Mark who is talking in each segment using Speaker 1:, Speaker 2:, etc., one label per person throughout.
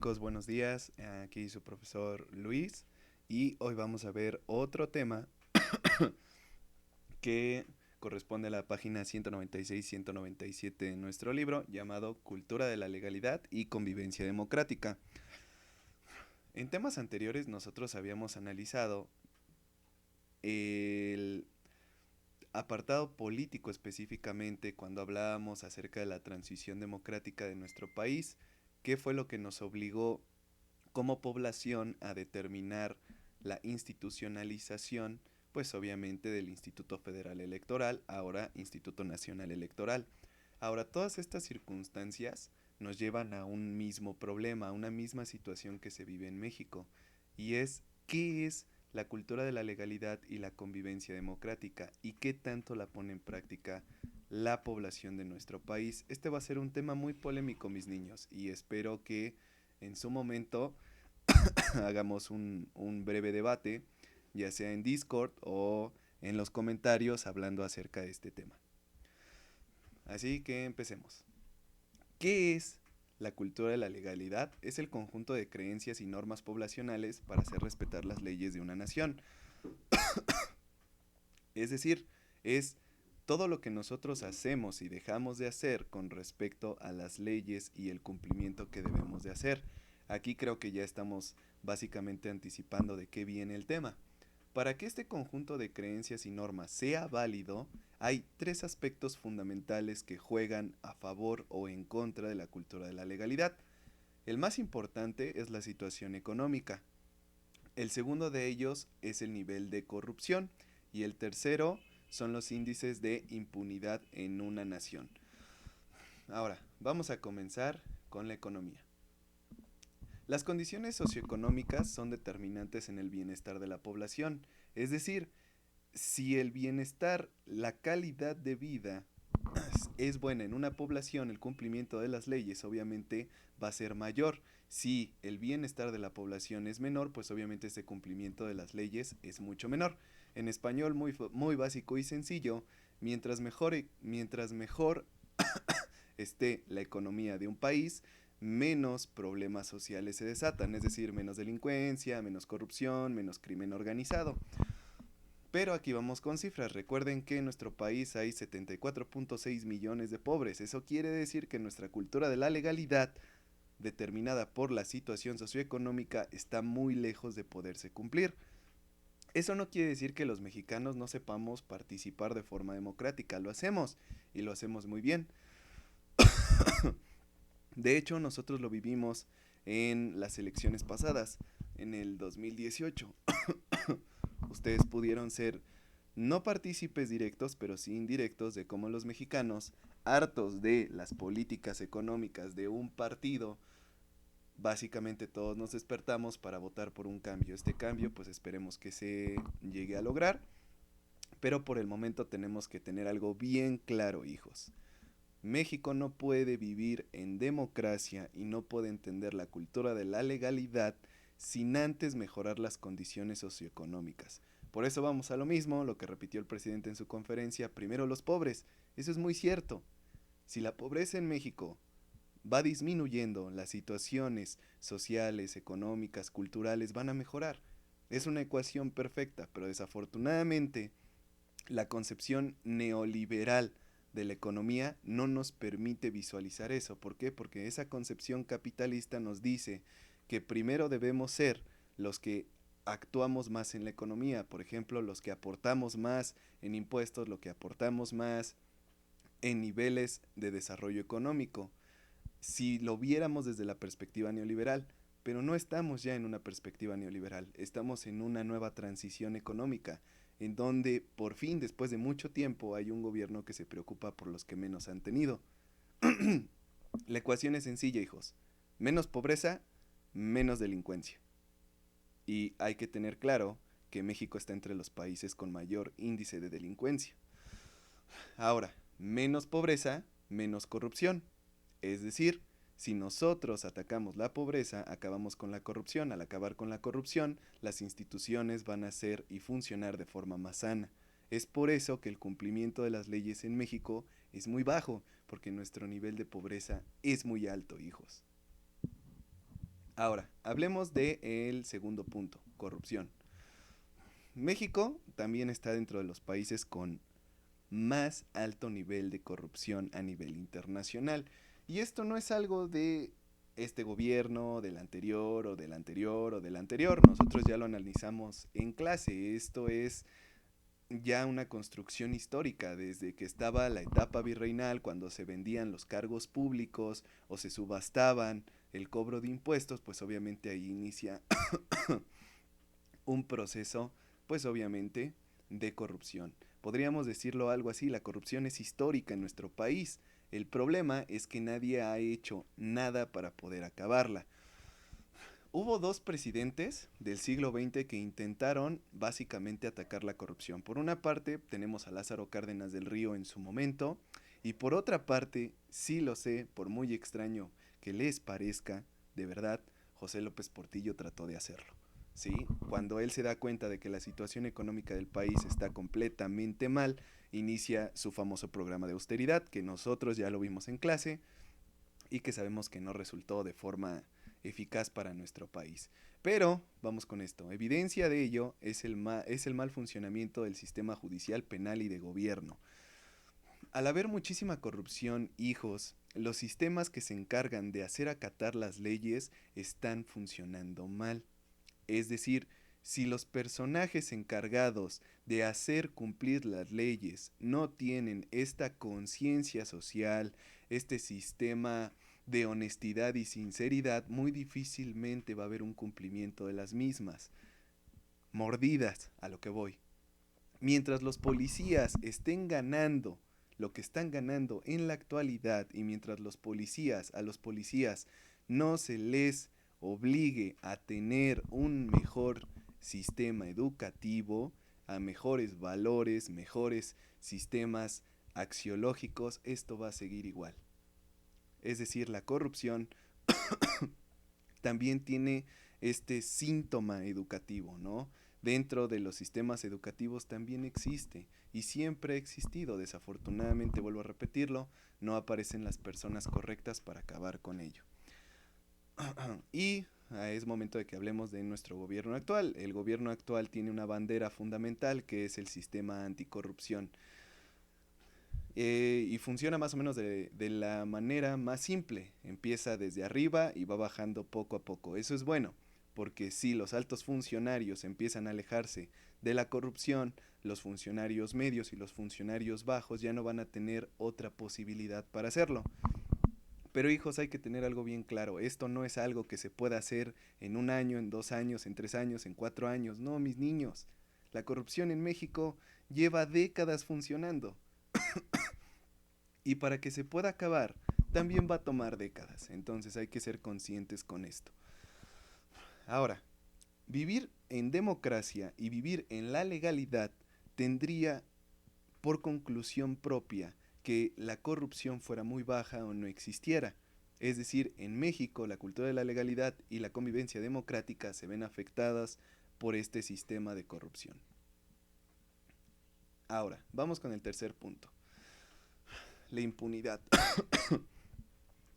Speaker 1: Chicos, buenos días. Aquí su profesor Luis y hoy vamos a ver otro tema que corresponde a la página 196-197 de nuestro libro llamado Cultura de la Legalidad y Convivencia Democrática. En temas anteriores nosotros habíamos analizado el apartado político específicamente cuando hablábamos acerca de la transición democrática de nuestro país, qué fue lo que nos obligó como población a determinar la institucionalización, pues obviamente del Instituto Federal Electoral, ahora Instituto Nacional Electoral. Ahora, todas estas circunstancias nos llevan a un mismo problema, a una misma situación que se vive en México, y es qué es la cultura de la legalidad y la convivencia democrática y qué tanto la pone en práctica la población de nuestro país. Este va a ser un tema muy polémico, mis niños, y espero que en su momento hagamos un breve debate, ya sea en Discord o en los comentarios hablando acerca de este tema. Así que empecemos. ¿Qué es la cultura de la legalidad? Es el conjunto de creencias y normas poblacionales para hacer respetar las leyes de una nación. Es decir, es todo lo que nosotros hacemos y dejamos de hacer con respecto a las leyes y el cumplimiento que debemos de hacer. Aquí creo que ya estamos básicamente anticipando de qué viene el tema. Para que este conjunto de creencias y normas sea válido, hay tres aspectos fundamentales que juegan a favor o en contra de la cultura de la legalidad. El más importante es la situación económica. El segundo de ellos es el nivel de corrupción y el tercero son los índices de impunidad en una nación. Ahora, vamos a comenzar con la economía. Las condiciones socioeconómicas son determinantes en el bienestar de la población, es decir, si el bienestar, la calidad de vida es buena en una población, el cumplimiento de las leyes obviamente va a ser mayor. Si el bienestar de la población es menor, pues obviamente ese cumplimiento de las leyes es mucho menor. En español muy básico y sencillo, mientras mejor esté la economía de un país, menos problemas sociales se desatan, es decir, menos delincuencia, menos corrupción, menos crimen organizado. Pero aquí vamos con cifras. Recuerden que en nuestro país hay 74.6 millones de pobres. Eso quiere decir que nuestra cultura de la legalidad, determinada por la situación socioeconómica, está muy lejos de poderse cumplir. Eso no quiere decir que los mexicanos no sepamos participar de forma democrática. Lo hacemos y lo hacemos muy bien. De hecho, nosotros lo vivimos en las elecciones pasadas, en el 2018. Ustedes pudieron ser no partícipes directos, pero sí indirectos de cómo los mexicanos, hartos de las políticas económicas de un partido, básicamente todos nos despertamos para votar por un cambio. Este cambio, pues esperemos que se llegue a lograr, pero por el momento tenemos que tener algo bien claro, hijos. México no puede vivir en democracia y no puede entender la cultura de la legalidad sin antes mejorar las condiciones socioeconómicas. Por eso vamos a lo mismo, lo que repitió el presidente en su conferencia, primero los pobres. Eso es muy cierto. Si la pobreza en México va disminuyendo, las situaciones sociales, económicas, culturales van a mejorar. Es una ecuación perfecta, pero desafortunadamente la concepción neoliberal de la economía no nos permite visualizar eso. ¿Por qué? Porque esa concepción capitalista nos dice que primero debemos ser los que actuamos más en la economía, por ejemplo, los que aportamos más en impuestos, lo que aportamos más en niveles de desarrollo económico, si lo viéramos desde la perspectiva neoliberal, pero no estamos ya en una perspectiva neoliberal, estamos en una nueva transición económica, en donde por fin, después de mucho tiempo, hay un gobierno que se preocupa por los que menos han tenido. La ecuación es sencilla, hijos. Menos pobreza, menos delincuencia. Y hay que tener claro que México está entre los países con mayor índice de delincuencia. Ahora, menos pobreza, menos corrupción. Es decir, si nosotros atacamos la pobreza, acabamos con la corrupción. Al acabar con la corrupción, las instituciones van a ser y funcionar de forma más sana. Es por eso que el cumplimiento de las leyes en México es muy bajo, porque nuestro nivel de pobreza es muy alto, hijos. Ahora, hablemos del segundo punto, corrupción. México también está dentro de los países con más alto nivel de corrupción a nivel internacional. Y esto no es algo de este gobierno, del anterior o del anterior o del anterior. Nosotros ya lo analizamos en clase. Esto es ya una construcción histórica desde que estaba la etapa virreinal, cuando se vendían los cargos públicos o se subastaban el cobro de impuestos, pues obviamente ahí inicia un proceso, pues obviamente, de corrupción. Podríamos decirlo algo así, la corrupción es histórica en nuestro país. El problema es que nadie ha hecho nada para poder acabarla. Hubo dos presidentes del siglo XX que intentaron básicamente atacar la corrupción. Por una parte tenemos a Lázaro Cárdenas del Río en su momento y por otra parte, sí lo sé, por muy extraño que les parezca, de verdad, José López Portillo trató de hacerlo. ¿Sí? Cuando él se da cuenta de que la situación económica del país está completamente mal, inicia su famoso programa de austeridad, que nosotros ya lo vimos en clase y que sabemos que no resultó de forma eficaz para nuestro país. Pero, vamos con esto, evidencia de ello es el mal funcionamiento del sistema judicial, penal y de gobierno. Al haber muchísima corrupción, hijos, los sistemas que se encargan de hacer acatar las leyes están funcionando mal. Es decir, si los personajes encargados de hacer cumplir las leyes no tienen esta conciencia social, este sistema de honestidad y sinceridad, muy difícilmente va a haber un cumplimiento de las mismas. Mordidas, a lo que voy. Mientras los policías estén ganando lo que están ganando en la actualidad y mientras a los policías no se les obligue a tener un mejor sistema educativo, a mejores valores, mejores sistemas axiológicos, esto va a seguir igual. Es decir, la corrupción también tiene este síntoma educativo, ¿no? Dentro de los sistemas educativos también existe y siempre ha existido. Desafortunadamente, vuelvo a repetirlo, no aparecen las personas correctas para acabar con ello. Y es momento de que hablemos de nuestro gobierno actual. El gobierno actual tiene una bandera fundamental que es el sistema anticorrupción. Y funciona más o menos de la manera más simple. Empieza desde arriba y va bajando poco a poco. Eso es bueno, porque si los altos funcionarios empiezan a alejarse de la corrupción, los funcionarios medios y los funcionarios bajos ya no van a tener otra posibilidad para hacerlo. Pero hijos, hay que tener algo bien claro. Esto no es algo que se pueda hacer en un año, en 2 años, en 3 años, en 4 años. No, mis niños. La corrupción en México lleva décadas funcionando. Y para que se pueda acabar, también va a tomar décadas. Entonces hay que ser conscientes con esto. Ahora, vivir en democracia y vivir en la legalidad tendría por conclusión propia que la corrupción fuera muy baja o no existiera. Es decir, en México la cultura de la legalidad y la convivencia democrática se ven afectadas por este sistema de corrupción. Ahora, vamos con el tercer punto. La impunidad.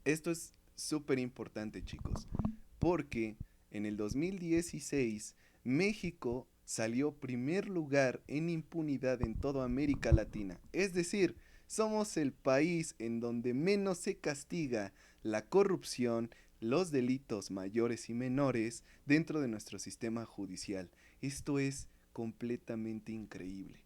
Speaker 1: Esto es súper importante, chicos, porque en el 2016 México salió primer lugar en impunidad en toda América Latina. Es decir, somos el país en donde menos se castiga la corrupción, los delitos mayores y menores dentro de nuestro sistema judicial. Esto es completamente increíble.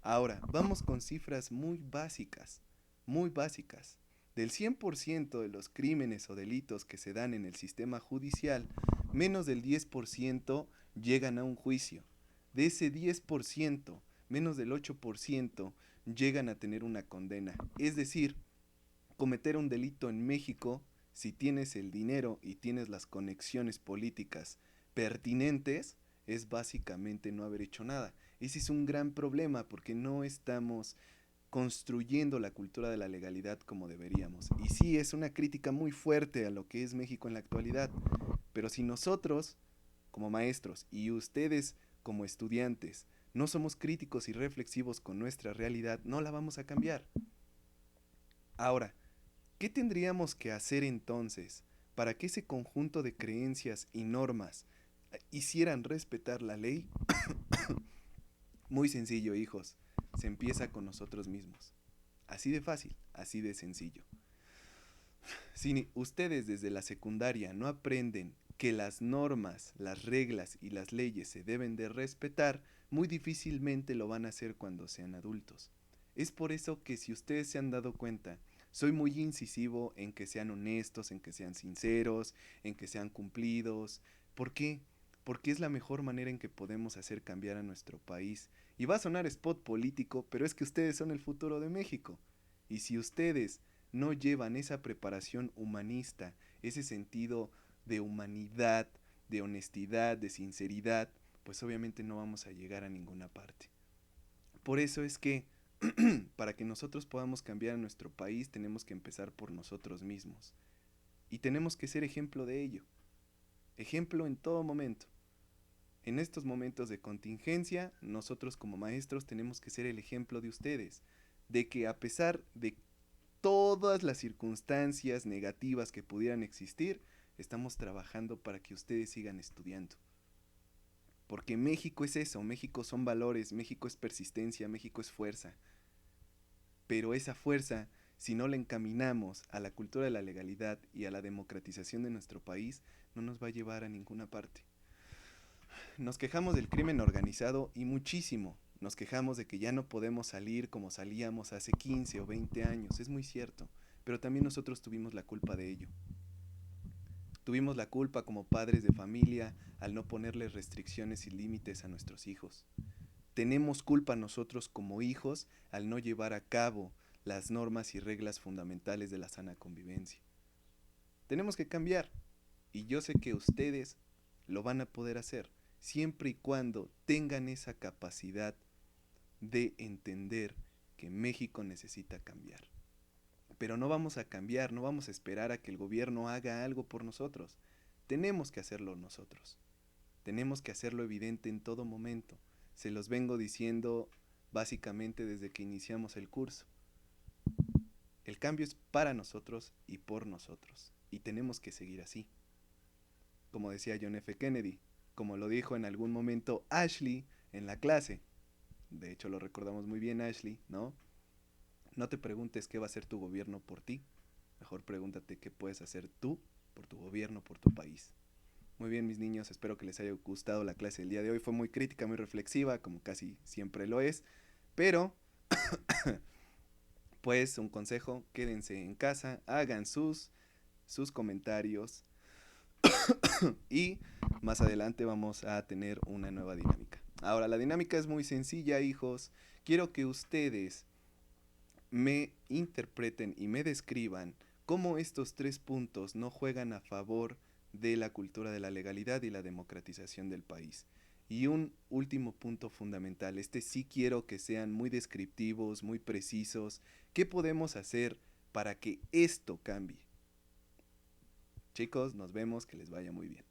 Speaker 1: Ahora, vamos con cifras muy básicas, muy básicas. Del 100% de los crímenes o delitos que se dan en el sistema judicial, menos del 10% llegan a un juicio. De ese 10%, menos del 8% llegan a tener una condena. Es decir, cometer un delito en México, si tienes el dinero y tienes las conexiones políticas pertinentes, es básicamente no haber hecho nada. Ese es un gran problema porque no estamos construyendo la cultura de la legalidad como deberíamos. Y sí, es una crítica muy fuerte a lo que es México en la actualidad. Pero si nosotros, como maestros, y ustedes, como estudiantes, no somos críticos y reflexivos con nuestra realidad, no la vamos a cambiar. Ahora, ¿qué tendríamos que hacer entonces para que ese conjunto de creencias y normas hicieran respetar la ley, muy sencillo, hijos, se empieza con nosotros mismos. Así de fácil, así de sencillo. Si ustedes desde la secundaria no aprenden que las normas, las reglas y las leyes se deben de respetar, muy difícilmente lo van a hacer cuando sean adultos. Es por eso que, si ustedes se han dado cuenta, soy muy incisivo en que sean honestos, en que sean sinceros, en que sean cumplidos. ¿Por qué? Porque es la mejor manera en que podemos hacer cambiar a nuestro país. Y va a sonar spot político, pero es que ustedes son el futuro de México. Y si ustedes no llevan esa preparación humanista, ese sentido de humanidad, de honestidad, de sinceridad, pues obviamente no vamos a llegar a ninguna parte. Por eso es que para que nosotros podamos cambiar a nuestro país, tenemos que empezar por nosotros mismos. Y tenemos que ser ejemplo de ello. Ejemplo en todo momento. En estos momentos de contingencia, nosotros como maestros tenemos que ser el ejemplo de ustedes. De que, a pesar de todas las circunstancias negativas que pudieran existir, estamos trabajando para que ustedes sigan estudiando. Porque México es eso, México son valores, México es persistencia, México es fuerza. Pero esa fuerza, si no la encaminamos a la cultura de la legalidad y a la democratización de nuestro país, no nos va a llevar a ninguna parte. Nos quejamos del crimen organizado, y muchísimo. Nos quejamos de que ya no podemos salir como salíamos hace 15 o 20 años, es muy cierto, pero también nosotros tuvimos la culpa de ello. Tuvimos la culpa como padres de familia al no ponerles restricciones y límites a nuestros hijos. Tenemos culpa nosotros como hijos al no llevar a cabo las normas y reglas fundamentales de la sana convivencia. Tenemos que cambiar, y yo sé que ustedes lo van a poder hacer, siempre y cuando tengan esa capacidad de entender que México necesita cambiar. Pero no vamos a cambiar, no vamos a esperar a que el gobierno haga algo por nosotros. Tenemos que hacerlo nosotros. Tenemos que hacerlo evidente en todo momento. Se los vengo diciendo básicamente desde que iniciamos el curso. El cambio es para nosotros y por nosotros. Y tenemos que seguir así. Como decía John F. Kennedy, como lo dijo en algún momento Ashley en la clase. De hecho, lo recordamos muy bien, Ashley, ¿no? No te preguntes qué va a hacer tu gobierno por ti. Mejor pregúntate qué puedes hacer tú por tu gobierno, por tu país. Muy bien, mis niños, espero que les haya gustado la clase del día de hoy. Fue muy crítica, muy reflexiva, como casi siempre lo es. Pero, pues, un consejo, quédense en casa, hagan sus comentarios y más adelante vamos a tener una nueva dinámica. Ahora, la dinámica es muy sencilla, hijos. Quiero que ustedes me interpreten y me describan cómo estos 3 puntos no juegan a favor de la cultura de la legalidad y la democratización del país. Y un último punto fundamental, este sí quiero que sean muy descriptivos, muy precisos. ¿Qué podemos hacer para que esto cambie? Chicos, nos vemos, que les vaya muy bien.